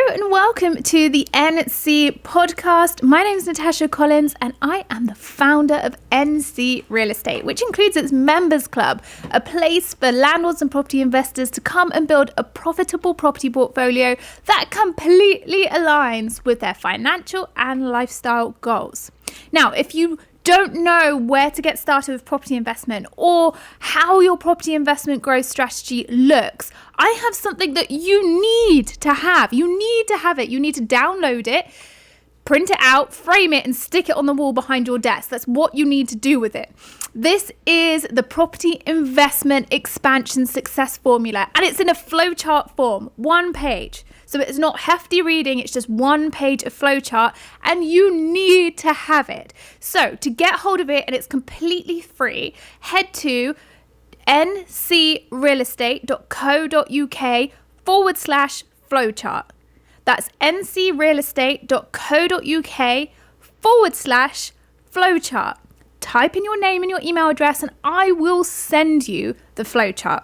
and welcome to the NC podcast. My name is Natasha Collins and I am the founder of NC Real Estate, which includes its members club, a place for landlords and property investors to come and build a profitable property portfolio that completely aligns with their financial and lifestyle goals. Now, if you don't know where to get started with property investment or how your property investment growth strategy looks, I have something that you need to have. You need to have it. You need to download it, print it out, frame it, and stick it on the wall behind your desk. That's what you need to do with it. This is the Property Investment Expansion Success Formula, and it's in a flowchart form, 1 page. So it's not hefty reading, it's just 1 page of flowchart, and you need to have it. So to get hold of it, and it's completely free, head to ncrealestate.co.uk/flowchart. That's ncrealestate.co.uk/flowchart. Type in your name and your email address and I will send you the flowchart.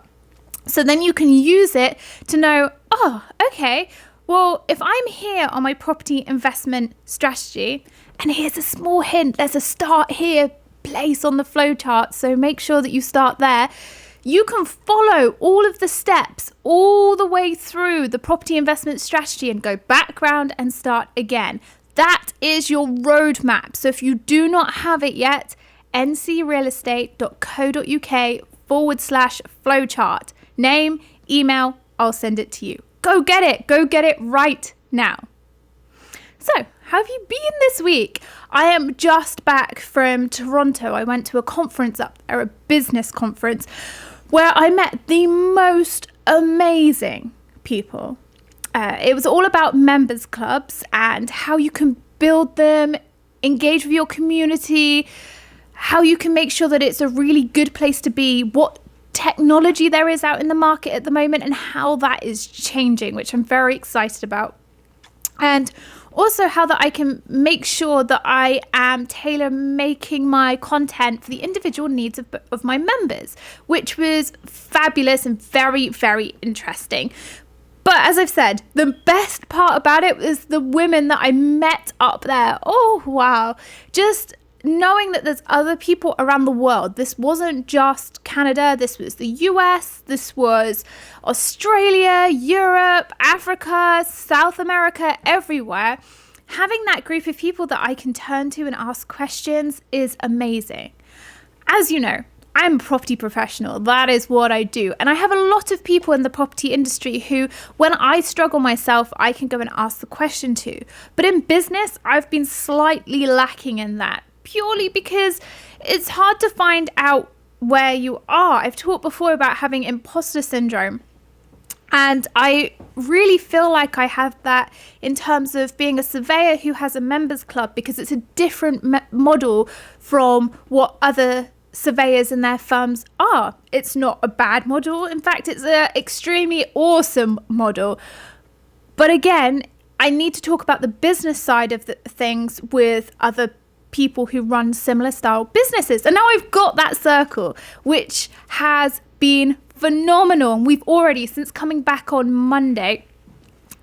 So then you can use it to know, oh, okay, well, if I'm here on my property investment strategy, and here's a small hint, there's a start here place on the flowchart, so make sure that you start there. You can follow all of the steps all the way through the property investment strategy and go back round and start again. That is your roadmap. So if you do not have it yet, ncrealestate.co.uk/flowchart. Name, email, I'll send it to you. Go get it. Go get it right now. So, how have you been this week? I am just back from Toronto. I went to a conference up there, a business conference, where I met the most amazing people. It was all about members clubs and how you can build them, engage with your community, how you can make sure that it's a really good place to be, what technology there is out in the market at the moment and how that is changing, which I'm very excited about. And also how that I can make sure that I am tailor-making my content for the individual needs of my members, which was fabulous and very, very interesting. But as I've said, the best part about it was the women that I met up there. Oh, wow. Just knowing that there's other people around the world. This wasn't just Canada, this was the US, this was Australia, Europe, Africa, South America, everywhere. Having that group of people that I can turn to and ask questions is amazing. As you know, I'm a property professional. That is what I do. And I have a lot of people in the property industry who, when I struggle myself, I can go and ask the question to. But in business, I've been slightly lacking in that, purely because it's hard to find out where you are. I've talked before about having imposter syndrome. And I really feel like I have that in terms of being a surveyor who has a members club, because it's a different model from what other surveyors and their firms are. It's not a bad model. In fact, it's an extremely awesome model. But again, I need to talk about the business side of things with other people who run similar style businesses. And now I've got that circle, which has been phenomenal. And we've already, since coming back on Monday,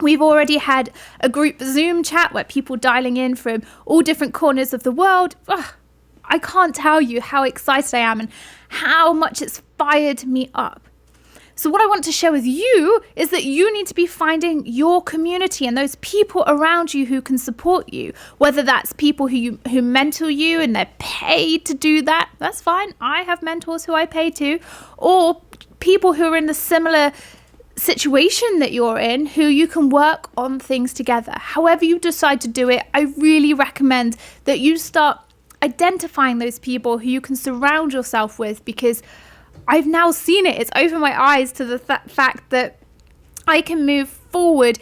we've already had a group Zoom chat where people dialing in from all different corners of the world. I can't tell you how excited I am and how much it's fired me up. So what I want to share with you is that you need to be finding your community and those people around you who can support you, whether that's people who mentor you and they're paid to do that. That's fine. I have mentors who I pay to, or people who are in the similar situation that you're in, who you can work on things together. However you decide to do it, I really recommend that you start identifying those people who you can surround yourself with, because I've now seen it. It's opened my eyes to the fact that I can move forward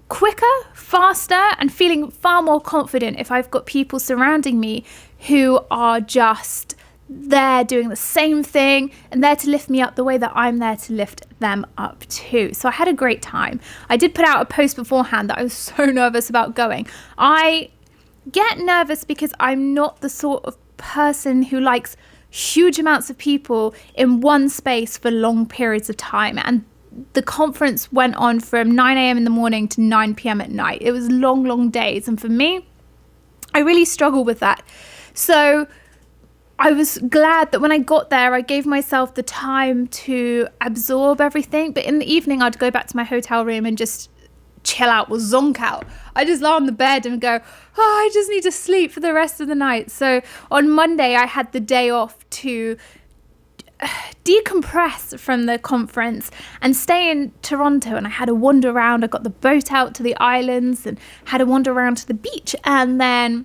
quicker, faster, and feeling far more confident if I've got people surrounding me who are just there doing the same thing and there to lift me up the way that I'm there to lift them up too. So I had a great time. I did put out a post beforehand that I was so nervous about going. I get nervous because I'm not the sort of person who likes huge amounts of people in one space for long periods of time. And the conference went on from 9 a.m. in the morning to 9 p.m. at night. It was long, long days. And for me, I really struggle with that. So I was glad that when I got there, I gave myself the time to absorb everything. But in the evening, I'd go back to my hotel room and just chill out or zonk out. I just lie on the bed and go, I just need to sleep for the rest of the night. So on Monday, I had the day off to decompress from the conference and stay in Toronto, and I had a wander around. I got the boat out to the islands and had a wander around to the beach, and then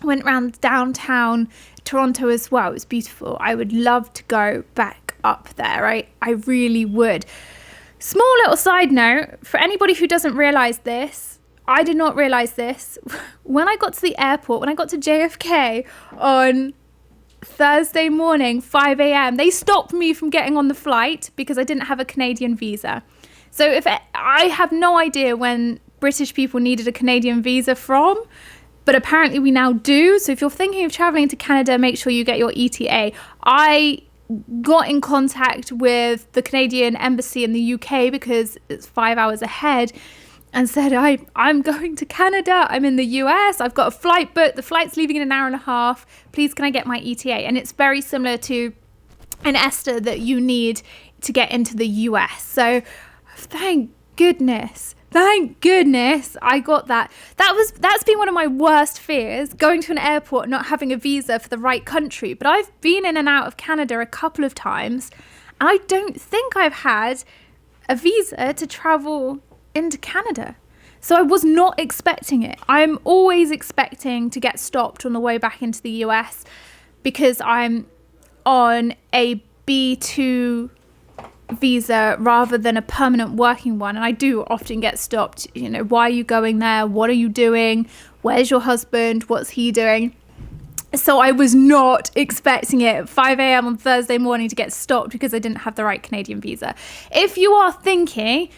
went around downtown Toronto as well. It was beautiful. I would love to go back up there. I really would. Small little side note, for anybody who doesn't realize this, I did not realize this. When I got to the airport, when I got to JFK on Thursday morning, 5 a.m., they stopped me from getting on the flight because I didn't have a Canadian visa. So I have no idea when British people needed a Canadian visa from, but apparently we now do. So if you're thinking of traveling to Canada, make sure you get your ETA. I got in contact with the Canadian embassy in the UK because it's 5 hours ahead, and said, I'm going to Canada. I'm in the US. I've got a flight booked. The flight's leaving in an hour and a half. Please, can I get my ETA? And it's very similar to an ESTA that you need to get into the US. So thank goodness I got that. That's been one of my worst fears, going to an airport and not having a visa for the right country. But I've been in and out of Canada a couple of times, and I don't think I've had a visa to travel into Canada. So I was not expecting it. I'm always expecting to get stopped on the way back into the US because I'm on a B2 visa rather than a permanent working one. And I do often get stopped. Why are you going there? What are you doing? Where's your husband? What's he doing? So I was not expecting it at 5 a.m. on Thursday morning to get stopped because I didn't have the right Canadian visa. If you are thinking,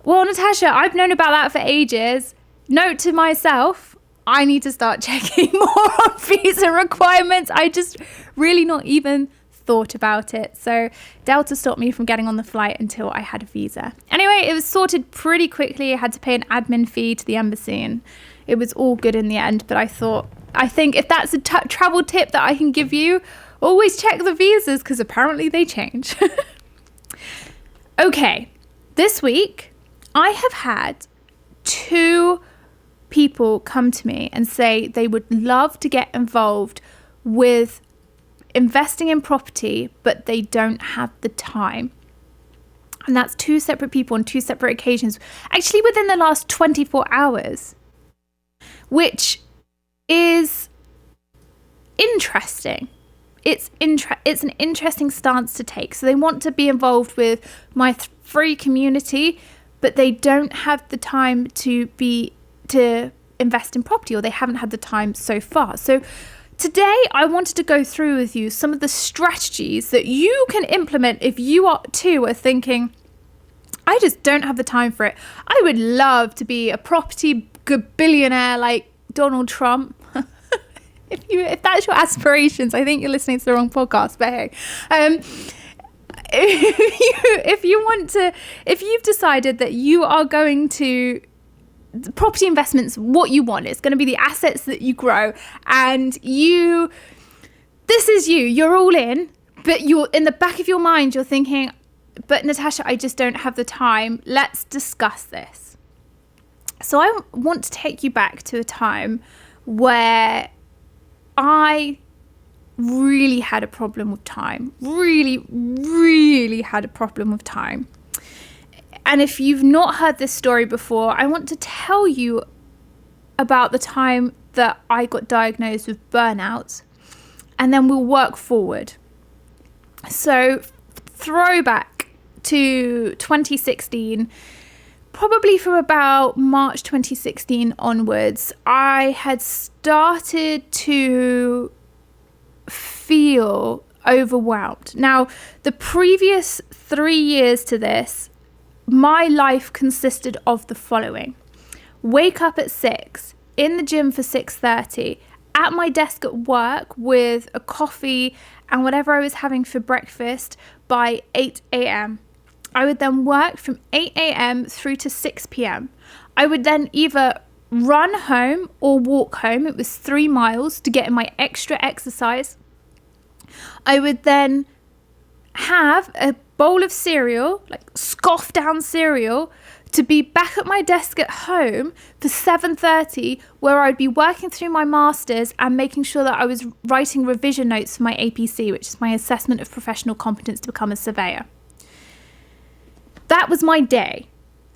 well, Natasha, I've known about that for ages. Note to myself, I need to start checking more on visa requirements. I just really not even thought about it. So Delta stopped me from getting on the flight until I had a visa. Anyway, it was sorted pretty quickly. I had to pay an admin fee to the embassy, and it was all good in the end. But I think if that's a travel tip that I can give you, always check the visas because apparently they change. Okay, this week I have had 2 people come to me and say they would love to get involved with investing in property, but they don't have the time. And that's 2 separate people on 2 separate occasions, actually within the last 24 hours, which is interesting. It's an interesting stance to take. So they want to be involved with my free community, but they don't have the time to invest in property, or they haven't had the time so far. So today I wanted to go through with you some of the strategies that you can implement if you are thinking, I just don't have the time for it. I would love to be a property billionaire like Donald Trump. If that's your aspirations, I think you're listening to the wrong podcast, but hey. If you've decided that you are going to property investments, what you want, it's going to be the assets that you grow, and this is you're all in, but you're in the back of your mind, you're thinking, but Natasha, I just don't have the time. Let's discuss this. So I want to take you back to a time where I really had a problem with time. Really had a problem with time. And if you've not heard this story before, I want to tell you about the time that I got diagnosed with burnout, and then we'll work forward. So throwback to 2016, probably from about March 2016 onwards, I had started to feel overwhelmed. Now, the previous 3 years to this, my life consisted of the following: wake up at 6, in the gym for 6:30, at my desk at work with a coffee and whatever I was having for breakfast by 8 a.m. I would then work from 8 a.m. through to 6 p.m. I would then either run home or walk home. It was 3 miles to get in my extra exercise. I would then have a bowl of cereal, like scoff down cereal, to be back at my desk at home for 7:30, where I'd be working through my masters and making sure that I was writing revision notes for my APC, which is my assessment of professional competence to become a surveyor. That was my day.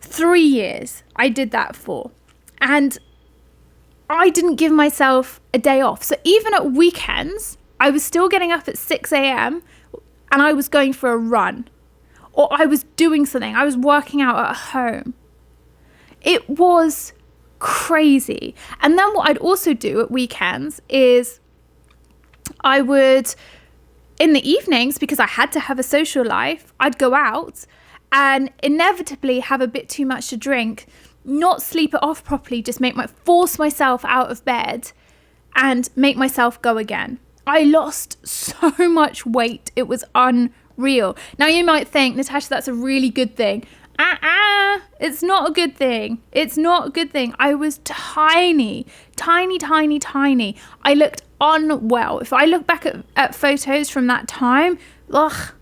3 years I did that for. And I didn't give myself a day off. So even at weekends, I was still getting up at 6 a.m. and I was going for a run. Or I was doing something. I was working out at home. It was crazy. And then what I'd also do at weekends is I would, in the evenings, because I had to have a social life, I'd go out and inevitably have a bit too much to drink, not sleep it off properly, just force myself out of bed and make myself go again. I lost so much weight. It was unreal. Now you might think, Natasha, that's a really good thing. It's not a good thing. It's not a good thing. I was tiny. I looked unwell. If I look back at photos from that time, gosh,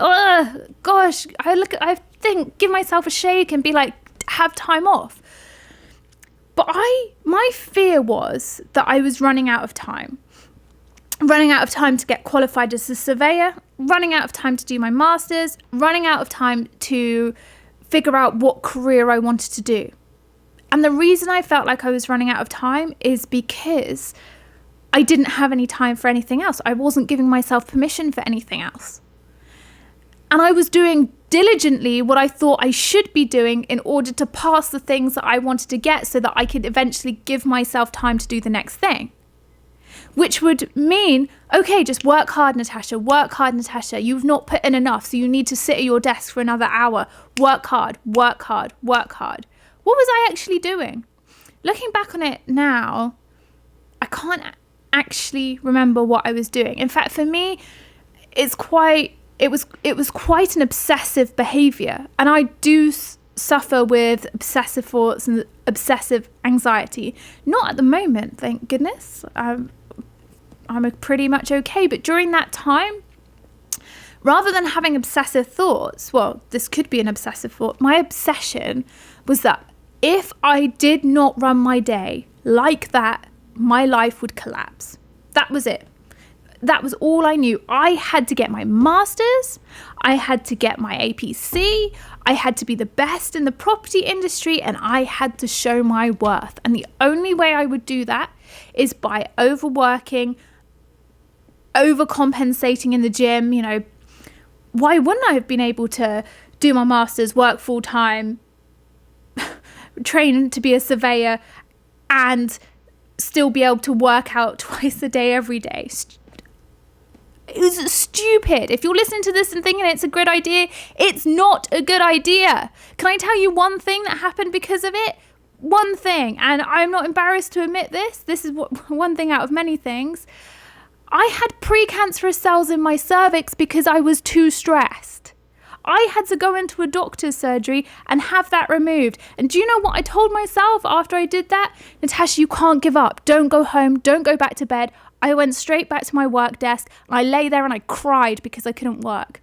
I think, give myself a shake and be like, have time off. But my fear was that I was running out of time to get qualified as a surveyor, running out of time to do my masters, running out of time to figure out what career I wanted to do. And the reason I felt like I was running out of time is because I didn't have any time for anything else. I wasn't giving myself permission for anything else. And I was doing diligently what I thought I should be doing in order to pass the things that I wanted to get so that I could eventually give myself time to do the next thing. Which would mean, okay, just work hard, Natasha. You've not put in enough, so you need to sit at your desk for another hour. Work hard. What was I actually doing? Looking back on it now, I can't actually remember what I was doing. In fact, for me, it was quite an obsessive behavior, and I do suffer with obsessive thoughts and obsessive anxiety. Not at the moment, thank goodness. I'm pretty much okay. But during that time, rather than having obsessive thoughts, well, this could be an obsessive thought. My obsession was that if I did not run my day like that, my life would collapse. That was it. That was all I knew. I had to get my masters. I had to get my APC. I had to be the best in the property industry, and I had to show my worth. And the only way I would do that is by overworking, overcompensating in the gym. You know, why wouldn't I have been able to do my masters, work full time, train to be a surveyor, and still be able to work out twice a day, every day? It was stupid. If you're listening to this and thinking it's a good idea, it's not a good idea. Can I tell you one thing that happened because of it? One thing, and I'm not embarrassed to admit this. This is one thing out of many things. I had precancerous cells in my cervix because I was too stressed. I had to go into a doctor's surgery and have that removed. And do you know what I told myself after I did that? Natasha, you can't give up. Don't go home. Don't go back to bed. I went straight back to my work desk. I lay there and I cried because I couldn't work.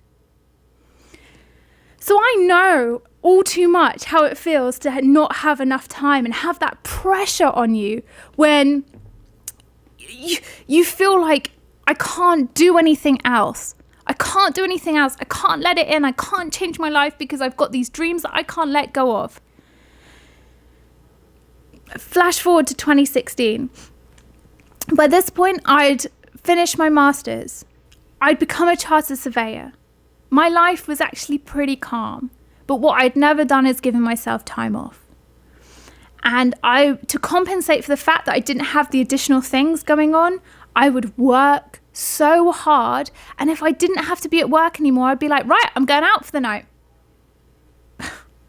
So I know all too much how it feels to not have enough time and have that pressure on you when you feel like I can't do anything else. I can't let it in. I can't change my life because I've got these dreams that I can't let go of. Flash forward to 2016. By this point, I'd finished my masters. I'd become a chartered surveyor. My life was actually pretty calm, but what I'd never done is given myself time off. And to compensate for the fact that I didn't have the additional things going on, I would work so hard. And if I didn't have to be at work anymore, I'd be like, right, I'm going out for the night.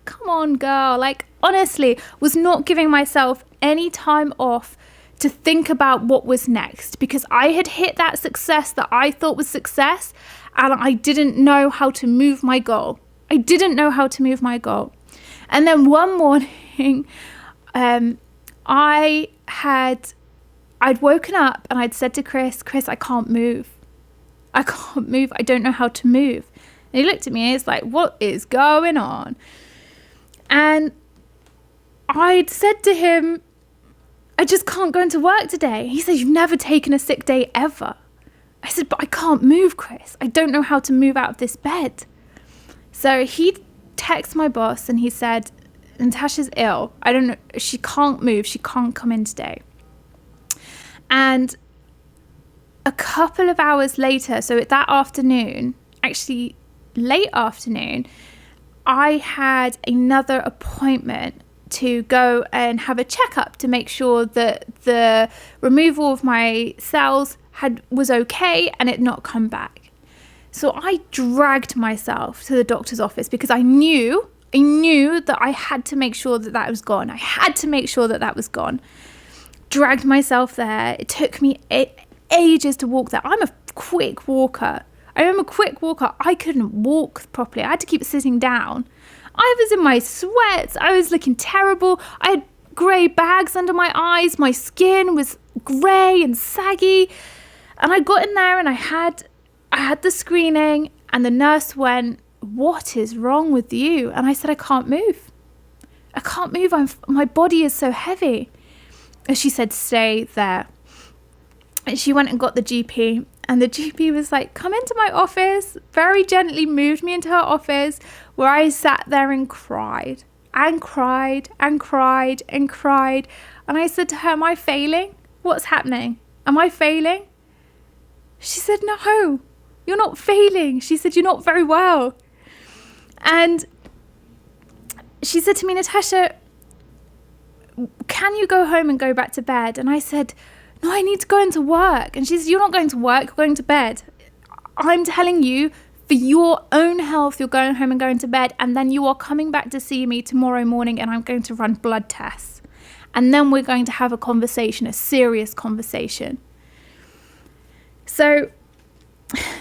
Come on, girl. Like, honestly, was not giving myself any time off to think about what was next, because I had hit that success that I thought was success, and I didn't know how to move my goal. I didn't know how to move my goal. And then one morning, I'd woken up and I'd said to Chris, I can't move. I don't know how to move. And he looked at me and he's like, what is going on? And I'd said to him, I just can't go into work today. He said, you've never taken a sick day ever. I said, but I can't move, Chris. I don't know how to move out of this bed. So he texted my boss and he said, Natasha's ill. I don't know. She can't move. She can't come in today. And a couple of hours later, so that afternoon, actually late afternoon, I had another appointment to go and have a checkup to make sure that the removal of my cells was okay and it had not come back. So I dragged myself to the doctor's office because I knew that I had to make sure that was gone. I had to make sure that was gone. Dragged myself there. It took me ages to walk there. I'm a quick walker. I couldn't walk properly. I had to keep sitting down. I was in my sweats. I was looking terrible. I had grey bags under my eyes. My skin was grey and saggy. And I got in there and I had the screening and the nurse went, what is wrong with you? And I said, I can't move. My body is so heavy. And she said, stay there. And she went and got the GP. And the GP was like, come into my office, very gently moved me into her office, where I sat there and cried and cried and cried and cried. And I said to her, am I failing? What's happening? Am I failing? She said, no, you're not failing. She said, you're not very well. And she said to me, Natasha, can you go home and go back to bed? And I said, no, I need to go into work. And she said, you're not going to work, you're going to bed. I'm telling you, for your own health, you're going home and going to bed. And then you are coming back to see me tomorrow morning and I'm going to run blood tests. And then we're going to have a conversation, a serious conversation. So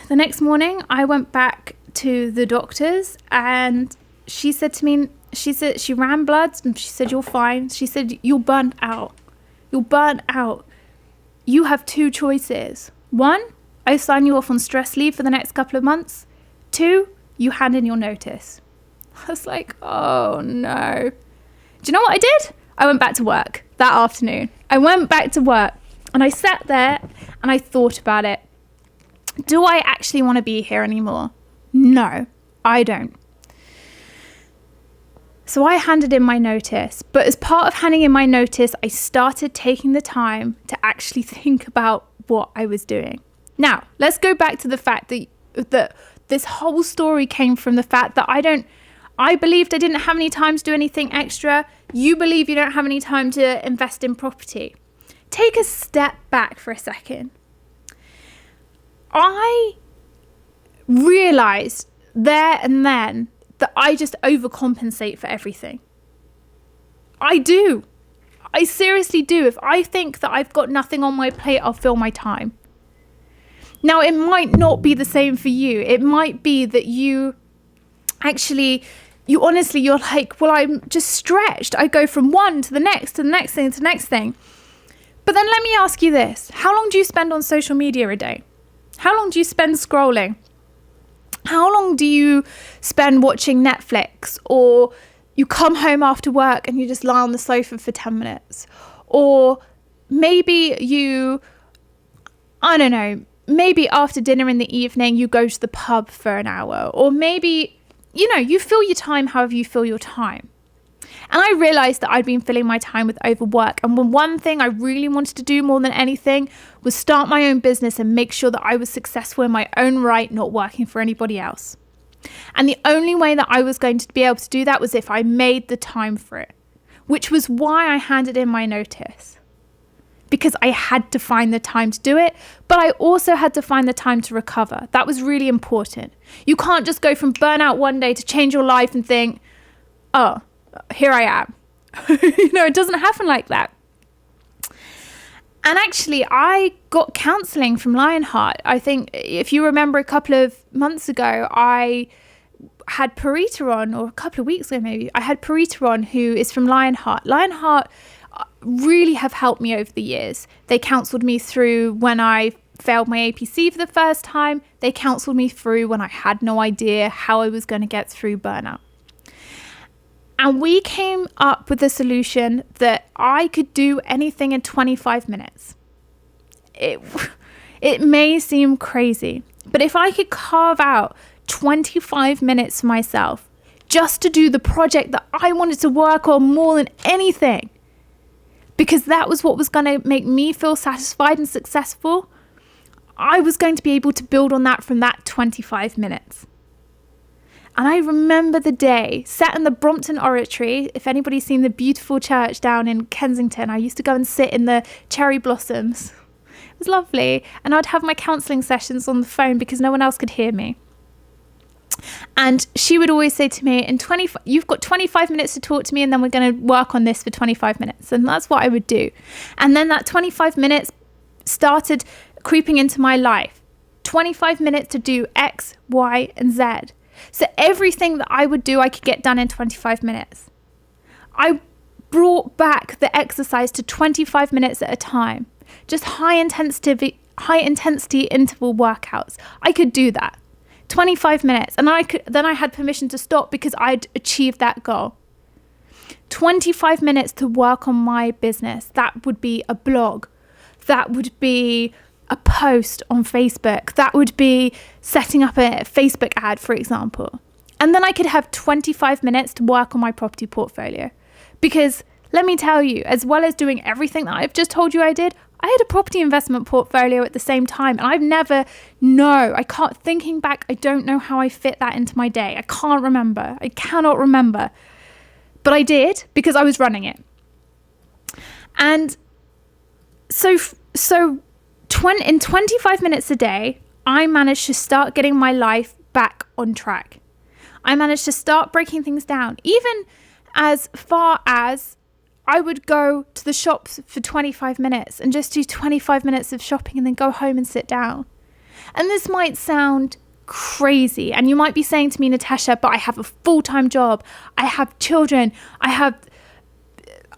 the next morning, I went back to the doctors and she said to me, she ran bloods and she said, you're fine. She said, you're burnt out. You have two choices. 1, I sign you off on stress leave for the next couple of months. 2, you hand in your notice. I was like, oh no. Do you know what I did? I went back to work that afternoon. I went back to work and I sat there and I thought about it. Do I actually want to be here anymore? No, I don't. So I handed in my notice, but as part of handing in my notice, I started taking the time to actually think about what I was doing. Now, let's go back to the fact that this whole story came from the fact that I believed I didn't have any time to do anything extra. You believe you don't have any time to invest in property. Take a step back for a second. I realized there and then that I just overcompensate for everything. I do. I seriously do. If I think that I've got nothing on my plate, I'll fill my time. Now, it might not be the same for you. It might be that you're like, well, I'm just stretched. I go from one to the next, to the next thing, to the next thing. But then let me ask you this. How long do you spend on social media a day? How long do you spend scrolling? How long do you spend watching Netflix? Or you come home after work and you just lie on the sofa for 10 minutes? Or maybe maybe after dinner in the evening, you go to the pub for an hour. Or maybe, you fill your time however you fill your time. And I realized that I'd been filling my time with overwork. And one thing I really wanted to do more than anything was start my own business and make sure that I was successful in my own right, not working for anybody else. And the only way that I was going to be able to do that was if I made the time for it, which was why I handed in my notice. Because I had to find the time to do it, but I also had to find the time to recover. That was really important. You can't just go from burnout one day to change your life and think, oh, here I am. It doesn't happen like that. And actually, I got counselling from Lionheart. I think if you remember a couple of months ago, I had Parita on, or a couple of weeks ago maybe, I had Parita on, who is from Lionheart. Lionheart really have helped me over the years. They counseled me through when I failed my APC for the first time. They counseled me through when I had no idea how I was going to get through burnout. And we came up with a solution that I could do anything in 25 minutes. It may seem crazy, but if I could carve out 25 minutes for myself just to do the project that I wanted to work on more than anything, because that was what was going to make me feel satisfied and successful, I was going to be able to build on that from that 25 minutes. And I remember the day, sat in the Brompton Oratory. If anybody's seen the beautiful church down in Kensington, I used to go and sit in the cherry blossoms. It was lovely. And I'd have my counselling sessions on the phone because no one else could hear me. And she would always say to me, you've got 25 minutes to talk to me, and then we're going to work on this for 25 minutes. And that's what I would do. And then that 25 minutes started creeping into my life. 25 minutes to do X, Y, and Z. So everything that I would do, I could get done in 25 minutes. I brought back the exercise to 25 minutes at a time. Just high intensity interval workouts. I could do that. 25 minutes. And then I had permission to stop because I'd achieved that goal. 25 minutes to work on my business. That would be a blog. That would be a post on Facebook. That would be setting up a Facebook ad, for example. And then I could have 25 minutes to work on my property portfolio. Because let me tell you, as well as doing everything that I've just told you I did, I had a property investment portfolio at the same time. And thinking back, I don't know how I fit that into my day. I cannot remember. But I did because I was running it. And so in 25 minutes a day, I managed to start getting my life back on track. I managed to start breaking things down, even as far as I would go to the shops for 25 minutes and just do 25 minutes of shopping and then go home and sit down. And this might sound crazy. And you might be saying to me, Natasha, but I have a full-time job. I have children. I have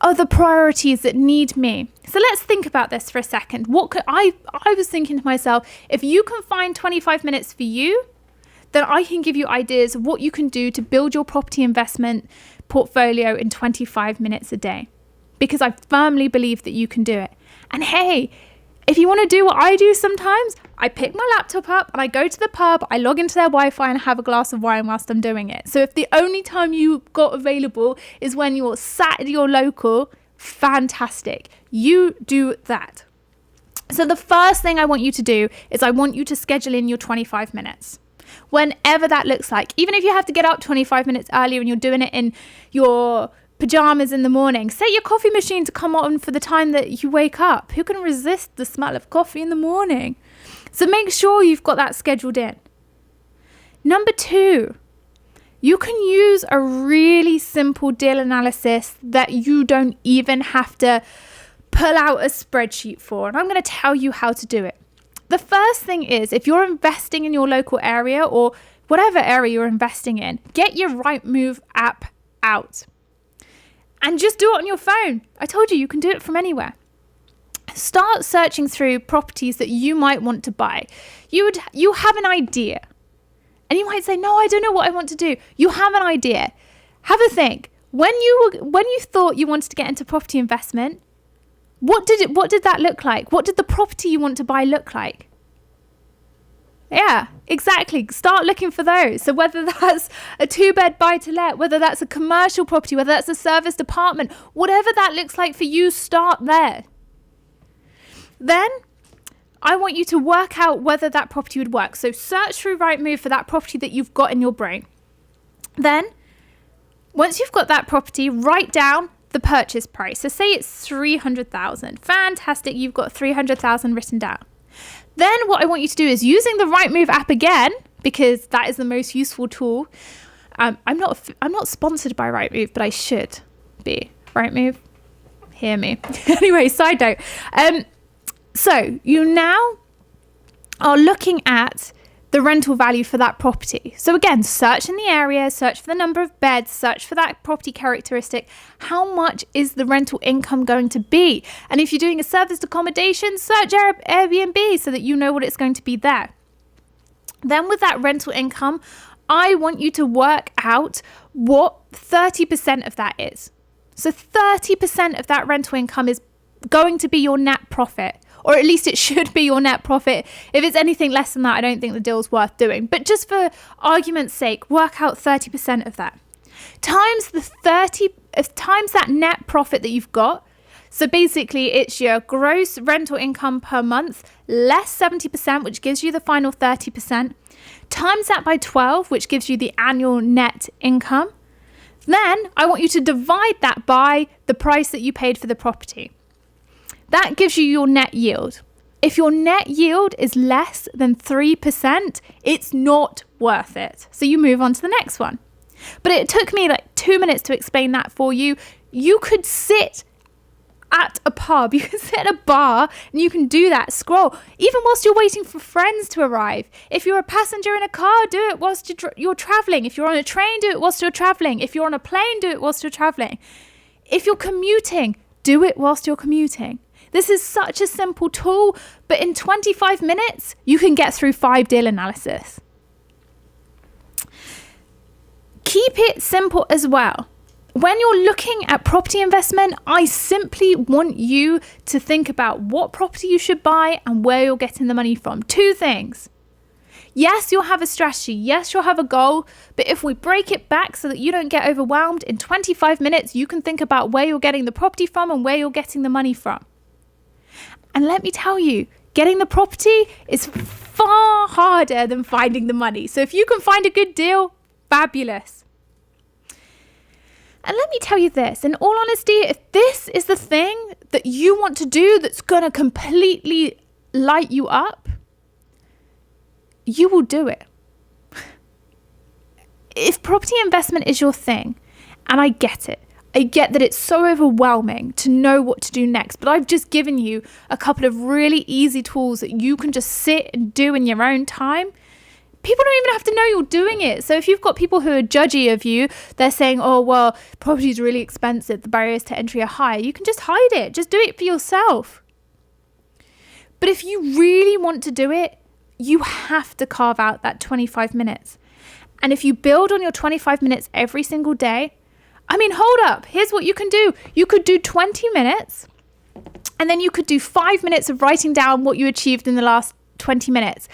other priorities that need me. So let's think about this for a second. I was thinking to myself, if you can find 25 minutes for you, then I can give you ideas of what you can do to build your property investment portfolio in 25 minutes a day. Because I firmly believe that you can do it. And hey, if you want to do what I do sometimes, I pick my laptop up and I go to the pub, I log into their Wi-Fi and have a glass of wine whilst I'm doing it. So if the only time you got available is when you're sat at your local, fantastic. You do that. So the first thing I want you to do is I want you to schedule in your 25 minutes. Whenever that looks like. Even if you have to get up 25 minutes earlier and you're doing it in your pajamas in the morning, set your coffee machine to come on for the time that you wake up. Who can resist the smell of coffee in the morning? So make sure you've got that scheduled in. Number 2, you can use a really simple deal analysis that you don't even have to pull out a spreadsheet for. And I'm going to tell you how to do it. The first thing is, if you're investing in your local area or whatever area you're investing in, get your Rightmove app out. And just do it on your phone. I told you can do it from anywhere. Start searching through properties that you might want to buy. You have an idea. And you might say, no, I don't know what I want to do. You have an idea. Have a think. When you thought you wanted to get into property investment, what did that look like? What did the property you want to buy look like? Yeah, exactly. Start looking for those. So whether that's a 2-bed buy-to-let, whether that's a commercial property, whether that's a serviced apartment, whatever that looks like for you, start there. Then I want you to work out whether that property would work. So search through Rightmove for that property that you've got in your brain. Then, once you've got that property, write down the purchase price. So say it's 300,000. Fantastic, you've got 300,000 written down. Then what I want you to do is, using the Rightmove app again, because that is the most useful tool. I'm not sponsored by Rightmove, but I should be. Rightmove, hear me. Anyway, side note. So you now are looking at the the rental value for that property. So again, search in the area, search for the number of beds, search for that property characteristic. How much is the rental income going to be? And if you're doing a serviced accommodation, search Airbnb so that you know what it's going to be there. Then with that rental income, I want you to work out what 30% of that is. So 30% of that rental income is going to be your net profit, or at least it should be your net profit. If it's anything less than that, I don't think the deal's worth doing. But just for argument's sake, work out 30% of that. Times that net profit that you've got. So basically it's your gross rental income per month less 70%, which gives you the final 30%. Times that by 12, which gives you the annual net income. Then I want you to divide that by the price that you paid for the property. That gives you your net yield. If your net yield is less than 3%, it's not worth it. So you move on to the next one. But it took me like 2 minutes to explain that for you. You could sit at a pub, you can sit at a bar and you can do that, scroll, even whilst you're waiting for friends to arrive. If you're a passenger in a car, do it whilst you're traveling. If you're on a train, do it whilst you're traveling. If you're on a plane, do it whilst you're traveling. If you're commuting, do it whilst you're commuting. This is such a simple tool, but in 25 minutes, you can get through 5 deal analysis. Keep it simple as well. When you're looking at property investment, I simply want you to think about what property you should buy and where you're getting the money from. 2 things. Yes, you'll have a strategy. Yes, you'll have a goal. But if we break it back so that you don't get overwhelmed, in 25 minutes, you can think about where you're getting the property from and where you're getting the money from. And let me tell you, getting the property is far harder than finding the money. So if you can find a good deal, fabulous. And let me tell you this, in all honesty, if this is the thing that you want to do that's going to completely light you up, you will do it. If property investment is your thing, and I get it, I get that it's so overwhelming to know what to do next, but I've just given you a couple of really easy tools that you can just sit and do in your own time. People don't even have to know you're doing it. So if you've got people who are judgy of you, they're saying, oh, well, property is really expensive, the barriers to entry are high. You can just hide it. Just do it for yourself. But if you really want to do it, you have to carve out that 25 minutes. And if you build on your 25 minutes every single day, hold up. Here's what you can do. You could do 20 minutes and then you could do 5 minutes of writing down what you achieved in the last 20 minutes.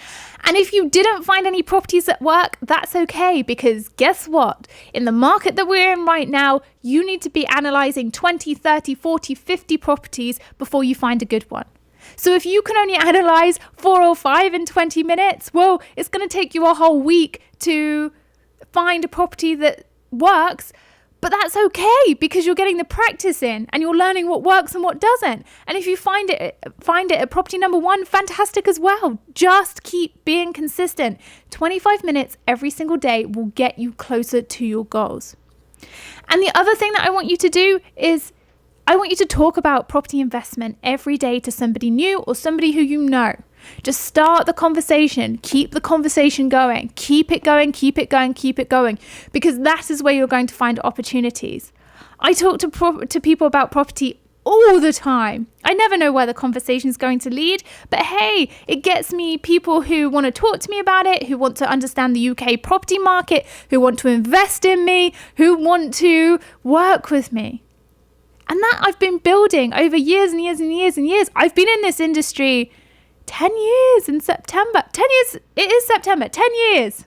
And if you didn't find any properties that work, that's okay, because guess what? In the market that we're in right now, you need to be analyzing 20, 30, 40, 50 properties before you find a good one. So if you can only analyze 4 or 5 in 20 minutes, well, it's going to take you a whole week to find a property that works. But that's okay, because you're getting the practice in and you're learning what works and what doesn't. And if you find it at property number 1, fantastic as well. Just keep being consistent. 25 minutes every single day will get you closer to your goals. And the other thing that I want you to do is I want you to talk about property investment every day to somebody new or somebody who you know. Just start the conversation. Keep the conversation going. Keep it going, keep it going, keep it going. Because that is where you're going to find opportunities. I talk to people about property all the time. I never know where the conversation is going to lead. But hey, it gets me people who want to talk to me about it, who want to understand the UK property market, who want to invest in me, who want to work with me. And that I've been building over years and years and years and years. I've been in this industry 10 years in September. 10 years, it is September, 10 years.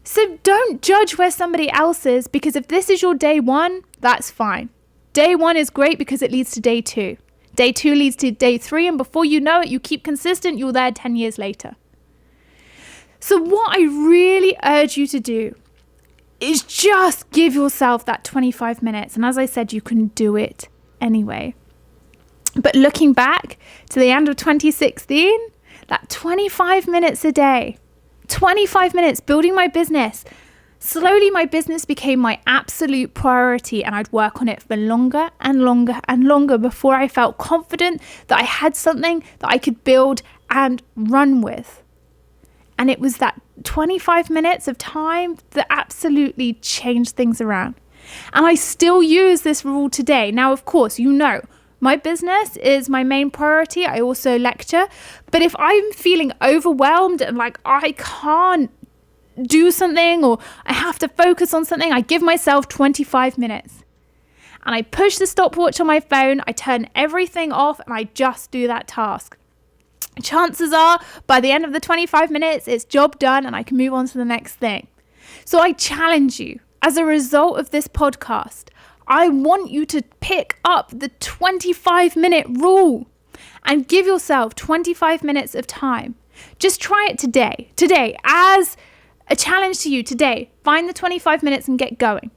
So don't judge where somebody else is, because if this is your day 1, that's fine. Day 1 is great because it leads to day 2. Day 2 leads to day 3, and before you know it, you keep consistent, you're there 10 years later. So what I really urge you to do is just give yourself that 25 minutes. And as I said, you can do it anyway. But looking back to the end of 2016, that 25 minutes a day, 25 minutes building my business, slowly my business became my absolute priority, and I'd work on it for longer and longer and longer before I felt confident that I had something that I could build and run with. And it was that 25 minutes of time that absolutely changed things around. And I still use this rule today. Now, of course, my business is my main priority. I also lecture. But if I'm feeling overwhelmed and like I can't do something or I have to focus on something, I give myself 25 minutes. And I push the stopwatch on my phone, I turn everything off, and I just do that task. Chances are, by the end of the 25 minutes, it's job done and I can move on to the next thing. So I challenge you, as a result of this podcast, I want you to pick up the 25-minute rule and give yourself 25 minutes of time. Just try it today. Today, as a challenge to you today, find the 25 minutes and get going.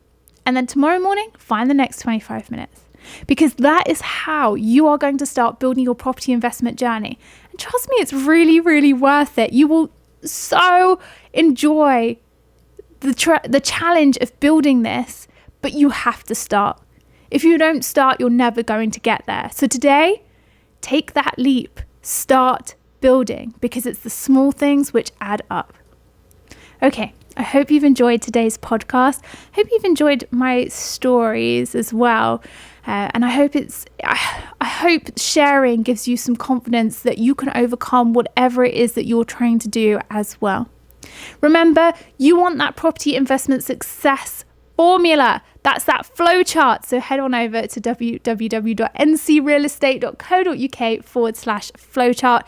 And then tomorrow morning, find the next 25 minutes. Because that is how you are going to start building your property investment journey. And trust me, it's really, really worth it. You will so enjoy the challenge of building this, but you have to start. If you don't start, you're never going to get there. So today, take that leap. Start building, because it's the small things which add up. Okay, I hope you've enjoyed today's podcast. I hope you've enjoyed my stories as well. And I hope sharing gives you some confidence that you can overcome whatever it is that you're trying to do as well. Remember, you want that property investment success formula. That's that flow chart. So head on over to www.ncrealestate.co.uk/flowchart.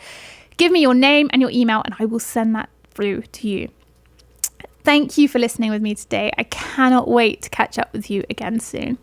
Give me your name and your email and I will send that through to you. Thank you for listening with me today. I cannot wait to catch up with you again soon.